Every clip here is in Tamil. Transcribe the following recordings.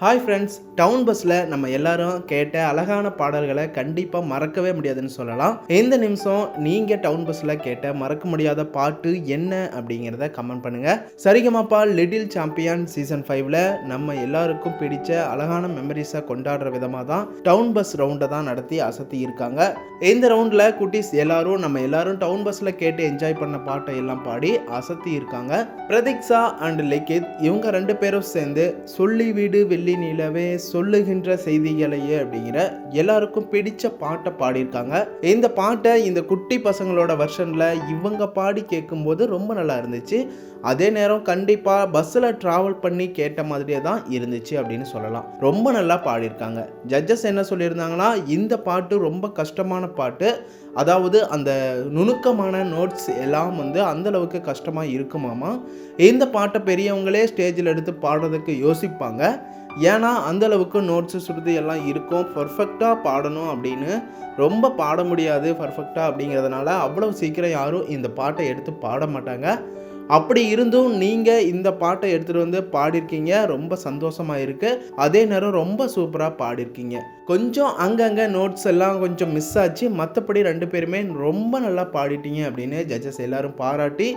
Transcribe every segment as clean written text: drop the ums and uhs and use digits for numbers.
ஹாய் ஃப்ரெண்ட்ஸ், டவுன் பஸ்ஸில் நம்ம எல்லாரும் கேட்ட அழகான பாடல்களை கண்டிப்பாக மறக்கவே முடியாதுன்னு சொல்லலாம். இந்த நிமிஷம் நீங்கள் டவுன் பஸ்ஸில் கேட்ட மறக்க முடியாத பாட்டு என்ன அப்படிங்கிறத கமெண்ட் பண்ணுங்கள். சரிகமப்பா லிட்டில் சாம்பியன் சீசன் 5ல் நம்ம எல்லாருக்கும் பிடிச்ச அழகான மெமரிஸை கொண்டாடுற விதமாக தான் டவுன் பஸ் ரவுண்டை தான் நடத்தி அசத்தி இருக்காங்க. இந்த ரவுண்டில் குட்டீஸ் நம்ம எல்லாரும் டவுன் பஸ்ஸில் கேட்டு என்ஜாய் பண்ண பாட்டை எல்லாம் பாடி அசத்தி இருக்காங்க. பிரதீக்ஷா அண்ட் லிகித் இவங்க 2 பேரும் சேர்ந்து சொல்லி வீடு வெள்ளி நிலவே சொல்லுகின்ற செய்திகளையே அப்படிங்கிற எல்லாருக்கும் பிடிச்ச பாட்டை பாடியிருக்காங்க. இந்த பாட்டை இந்த குட்டி பசங்களோட வெர்ஷன்ல இவங்க பாடி கேட்கும்போது ரொம்ப நல்லா இருந்துச்சு. அதே நேரம் கண்டிப்பா பஸ்ஸில் டிராவல் பண்ணி கேட்ட மாதிரியே தான் இருந்துச்சு அப்படின்னு சொல்லலாம். ரொம்ப நல்லா பாடியிருக்காங்க. ஜட்ஜஸ் என்ன சொல்லியிருந்தாங்கன்னா, இந்த பாட்டு ரொம்ப கஷ்டமான பாட்டு, அதாவது அந்த நுணுக்கமான நோட்ஸ் எல்லாம் அந்த அளவுக்கு கஷ்டமாக இருக்குமாமா. இந்த பாட்டை பெரியவங்களே ஸ்டேஜில் எடுத்து பாடுறதுக்கு யோசிப்பாங்க. ஏன்னா அந்தளவுக்கு நோட்ஸு சுருதி எல்லாம் இருக்கும். பர்ஃபெக்டாக பாடணும் அப்படின்னு ரொம்ப பாட முடியாது பர்ஃபெக்டாக அப்படிங்கிறதுனால அவ்வளோ சீக்கிரம் யாரும் இந்த பாட்டை எடுத்து பாட மாட்டாங்க. அப்படி இருந்தும் நீங்கள் இந்த பாட்டை எடுத்துகிட்டு பாடியிருக்கீங்க. ரொம்ப சந்தோஷமாக இருக்குது. அதே நேரம் ரொம்ப சூப்பராக பாடியிருக்கீங்க. கொஞ்சம் அங்கங்கே நோட்ஸ் எல்லாம் கொஞ்சம் மிஸ் ஆச்சு. மற்றபடி 2 பேருமே ரொம்ப நல்லா பாடிட்டீங்க அப்படின்னு ஜட்ஜஸ் எல்லோரும் பாராட்டி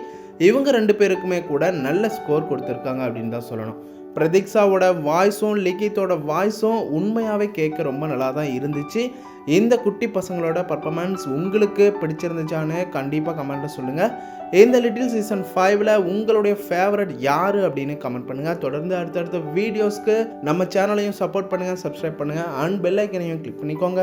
இவங்க 2 பேருக்குமே கூட நல்ல ஸ்கோர் கொடுத்துருக்காங்க அப்படின்னு தான் சொல்லணும். பிரதீக்ஷாவோட வாய்ஸும் லிகித்தோட வாய்ஸும் உண்மையாகவே கேட்க ரொம்ப நல்லா தான் இருந்துச்சு. இந்த குட்டி பசங்களோட பர்ஃபார்மன்ஸ் உங்களுக்கு பிடிச்சிருந்துச்சான்னு கண்டிப்பாக கமெண்ட்டில் சொல்லுங்கள். இந்த லிட்டில் சீசன் 5ல் உங்களுடைய ஃபேவரட் யார் அப்படின்னு கமெண்ட் பண்ணுங்கள். தொடர்ந்து அடுத்தடுத்த வீடியோஸ்க்கு நம்ம சேனலையும் சப்போர்ட் பண்ணுங்கள், சப்ஸ்கிரைப் பண்ணுங்கள் அண்ட் பெல் ஐக்கனையும் கிளிக் பண்ணிக்கோங்க.